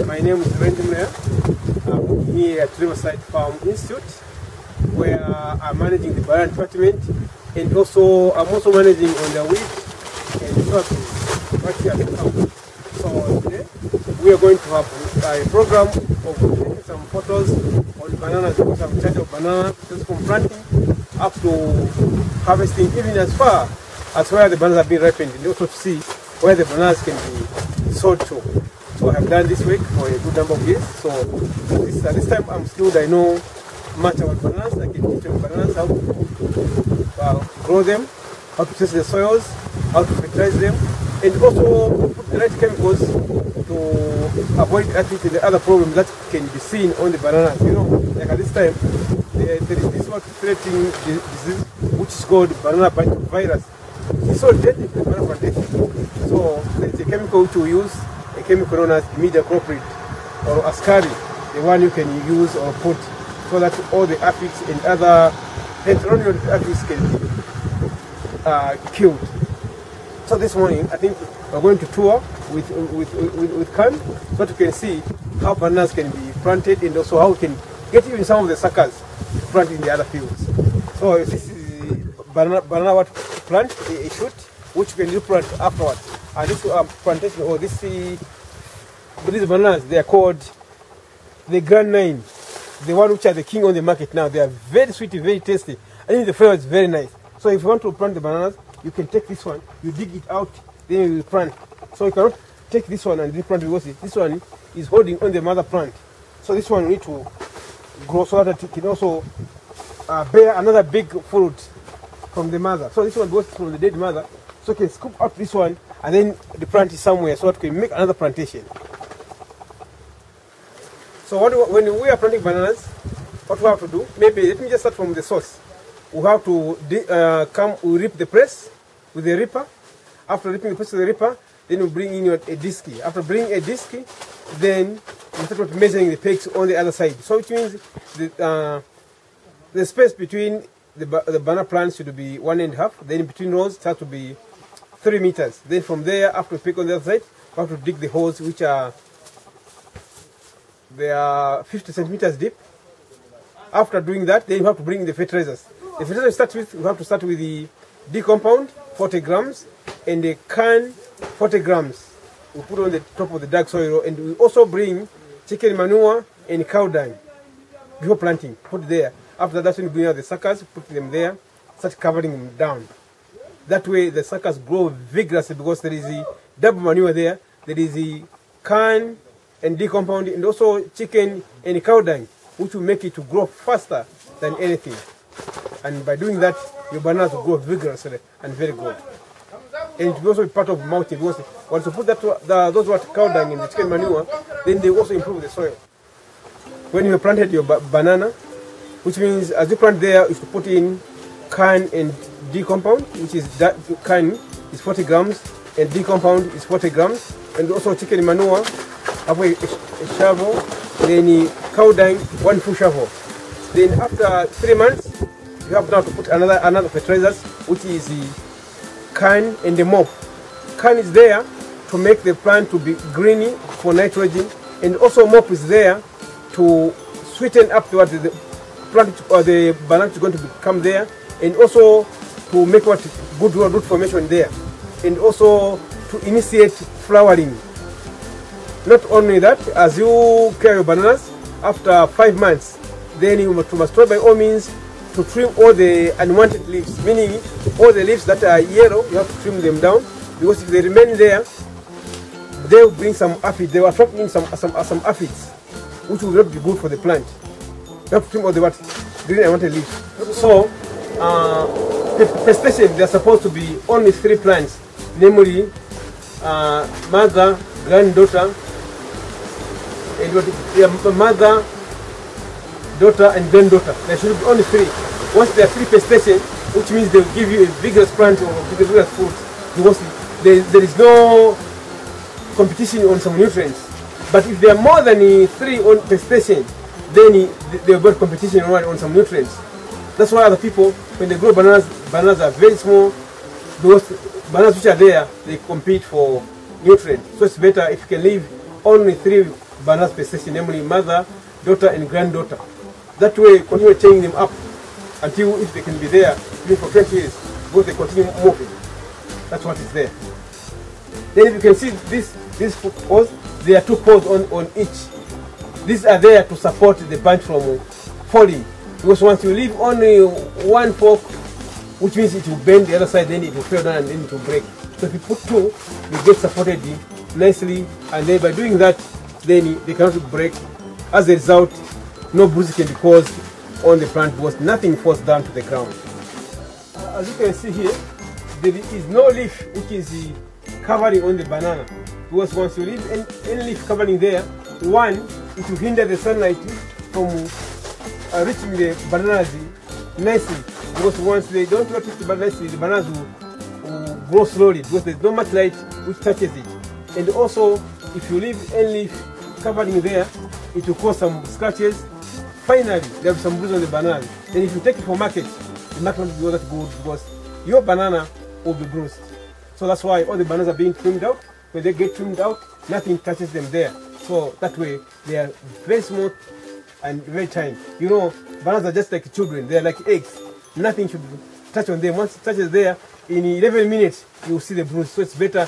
My name is Muleya. I'm here at Riverside Farm Institute, where I'm managing the banana department, and also I'm also managing on the wheat and soybeans right here at the farm. So today we are going to have a program of taking some photos on bananas, because I'm in charge of banana just from planting up to harvesting, even as far as where the bananas have been ripened, and also to see where the bananas can be sold to. So I have done this work for a good number of years. So at this time I'm skilled. I know much about bananas. I can teach them bananas, how to grow them, how to test the soils, how to fertilize them, and also put the right chemicals to avoid actually the other problems that can be seen on the bananas. You know, like at this time, there is this one threatening disease which is called banana bite virus. It's so deadly to the banana plantation. So there is a chemical which we use, a chemical known as imidacloprid or ascari, the one you can use or put so that all the aphids and other heterogeneous aphids can be killed. So this morning, I think we're going to tour with Khan so that you can see how bananas can be planted, and also how we can get even some of the suckers to plant in the other fields. So this is banana plant, a shoot, which you can replant afterwards. And this plantation, or these bananas, they are called the Grand Nine, the one which are the king on the market now. They are very sweet, very tasty, and the flavor is very nice. So if you want to plant the bananas, you can take this one, you dig it out, then you plant. So you cannot take this one and replant, because this one is holding on the mother plant. So this one need to grow so that it can also bear another big fruit from the mother. So this one goes from the dead mother, so you can scoop out this one, and then the plant is somewhere so that we can make another plantation. So when we are planting bananas, what we have to do, maybe let me just start from the source. We have to we rip the press with the ripper. After ripping the press with the ripper, then we bring in a disc. After bringing a disc, then we start measuring the pegs on the other side. So which means the space between the banana plants should be 1.5. Then between rows it has to be 3 meters. Then from there, after we pick on the other side, we have to dig the holes, which are 50 centimeters deep. After doing that, then you have to bring in the fertilizers. The fertilizer we have to start with the D compound, 40 grams, and the can, 40 grams. We put on the top of the dark soil, and we also bring chicken manure and cow dung before planting. Put there. After that, when you bring out the suckers, put them there, start covering them down. That way, the suckers grow vigorously, because there is the double manure there. There is the can and D compound, and also chicken and cow dung, which will make it to grow faster than anything. And by doing that, your bananas will grow vigorously and very good. And it will also be part of mulching, because once you put those cow dung in the chicken manure, then they also improve the soil. When you have planted your banana, which means as you plant there, is to put in can and D compound, which is that can is 40 grams and D compound is 40 grams, and also chicken manure, have a shovel, then cow dung, 1 full shovel. Then after 3 months, you have now to put another fertilizers, which is the can and the mop. Can is there to make the plant to be greeny for nitrogen, and also mop is there to sweeten up what the plant or the banana is going to become there, and also to make what good root formation there, and also to initiate flowering. Not only that, as you care your bananas, after 5 months, then you must try by all means to trim all the unwanted leaves, meaning all the leaves that are yellow, you have to trim them down, because if they remain there, they will bring some aphids, they will attract in some aphids, which will not be good for the plant. You have to trim all the green unwanted leaves. So, per station, there are supposed to be only 3 plants, namely mother, granddaughter, and mother, daughter, and granddaughter. There should be only 3. Once there are 3 per station, which means they will give you a vigorous plant or vigorous fruit, because there is no competition on some nutrients. But if there are more than 3 per station, then they will get competition on some nutrients. That's why other people, when they grow bananas are very small, because bananas which are there, they compete for nutrients. So it's better if you can leave only 3 bananas per section, namely mother, daughter, and granddaughter. That way, continue chaining them up until if they can be there even for 20 years, because they continue moving. That's what is there. Then if you can see these poles, there are 2 poles on each. These are there to support the bunch from falling. Because once you leave only one fork, which means it will bend the other side, then it will fall down and then it will break. So if you put 2, they get supported nicely, and then by doing that, then they cannot break. As a result, no bruise can be caused on the plant because nothing falls down to the ground. As you can see here, there is no leaf which is covering on the banana, because once you leave any leaf covering there, one, it will hinder the sunlight from reaching the bananas nicely, because once they don't reach the bananas nicely, the bananas will grow slowly because there's not much light which touches it. And also, if you leave any leaf covering there, it will cause some scratches. Finally, there will be some bruise on the banana. Then if you take it for market, the market will be that good because your banana will be bruised. So that's why all the bananas are being trimmed out. When they get trimmed out, nothing touches them there. So that way, they are very smooth and very tiny. You know, bananas are just like children. They are like eggs. Nothing should touch on them. Once it touches there, in 11 minutes, you will see the bruise. So it's better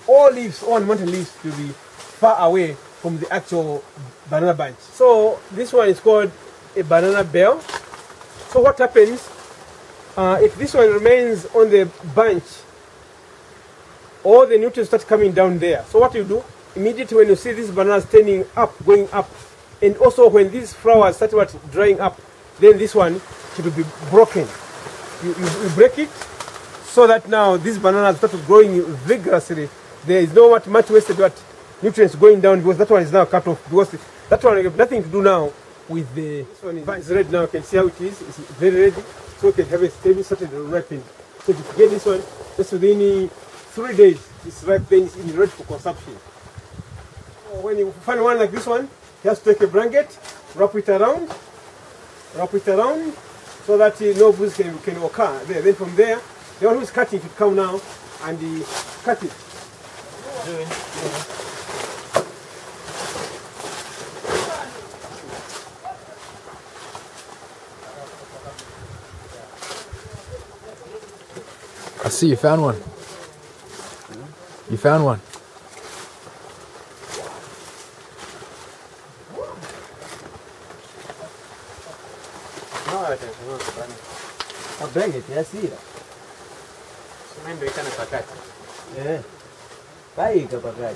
all leaves, all mountain leaves, to be far away from the actual banana bunch. So this one is called a banana bell. So what happens if this one remains on the bunch, all the nutrients start coming down there. So what you do immediately when you see these bananas turning up, going up, and also when these flowers start drying up, then this one should be broken. You break it so that now these bananas start growing vigorously. There is not much wasted nutrients going down, because that one is now cut off, because that one has nothing to do now with the... This one is red now. You can see how it is. It's very ready. So you can have it stable, started ripening. So if you get this one, just within 3 days, it's ripe, then it's ready for consumption. So when you find one like this one, you have to take a blanket, wrap it around, so that no bruise can occur there. Then from there, the one who is cutting should come now and cut it. I see you found one. You found one. I'll bring it, yes, see. Yeah. Baik ke pakai?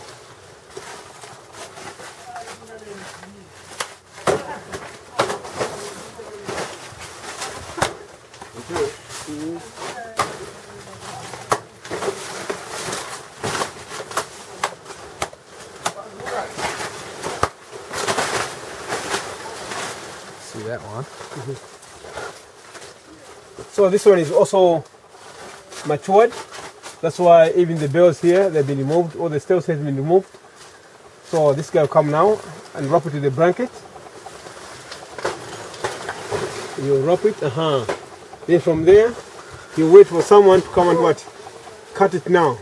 See that one? So this one is also matured. That's why even the bells here, they've been removed, all the stems have been removed. So this guy will come now and wrap it with the blanket. You wrap it, Then from there, you wait for someone to come and what? Cut it now.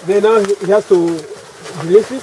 Then now he has to release it.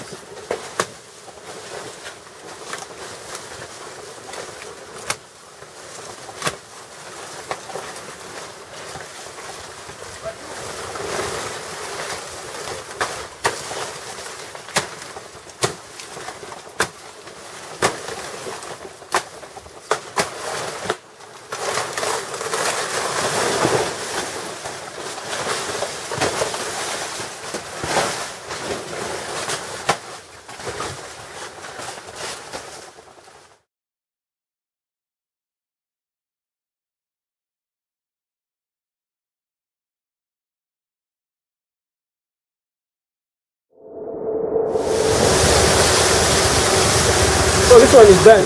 So this one is done,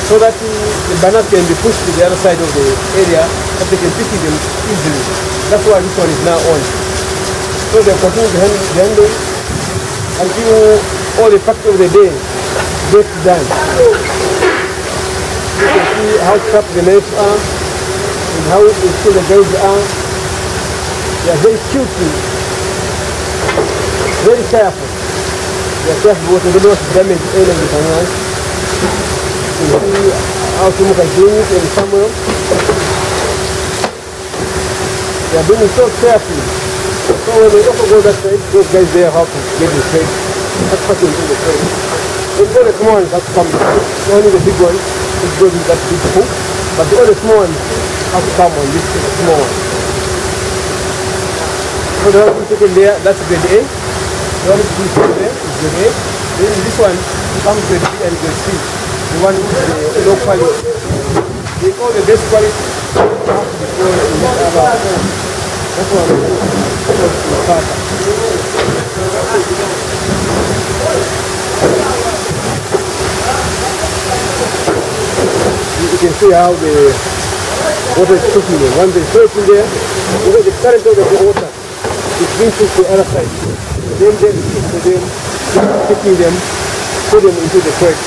so that the bananas can be pushed to the other side of the area, that they can pick them easily. That's why this one is now on. So they continue to handle until all the factor of the day gets done. You can see how sharp the knives are and how still the guys are. They are very cute, very careful. They are careful what they don't damage anything else. You see how to make a drink in somewhere. They are doing it so carefully. So when we also go that side, those guys there have to get the trade. That's what they do the trade. When all the small ones have to come, only the big ones, which goes in that big hook. But all the small ones have to come on this small one. So the one taken there, that's grade A. The one taken there is grade A. Then this one comes grade B and grade C. The one with the low quality. They call the best quality have to be grown in this area. That's one of the starter. You can see how the water is cooking there. Once they throw it in there, because the current of the water is being pushed to the other side. Then taking them, put them into the crate.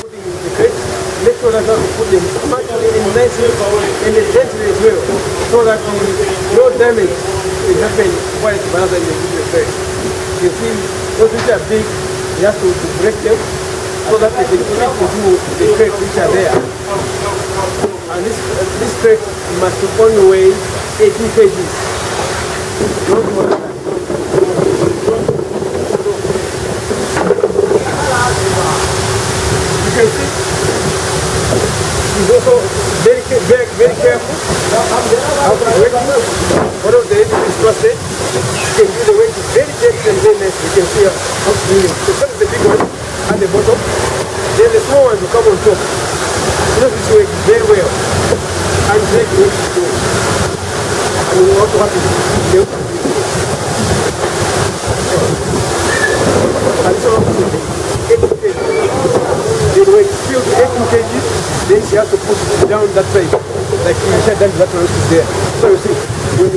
Putting in the crate, make sure that you put them nicely and gently as well, so that no damage will happen quite rather than in the crate. You see, those which are big, you have to break them so that they can fit into the crate which are there. And this crate must only weigh 18 kgs. Not more than that. You can see he's also very careful how to weight. One of the entities trusted, you can do the weight very gently and very nice. You can see how to do it. So first the big one at the bottom, then the small one will come on top. You know this weight very well. And it's like weight to do it. And you also have to do it. And so 18 kg. Then when it's filled to 18 kg, then she has to push it down that side. Like you said, that one is there. So you see,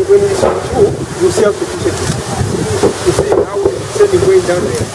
when it's full, you see how to push it. You see how it's sending weight down there.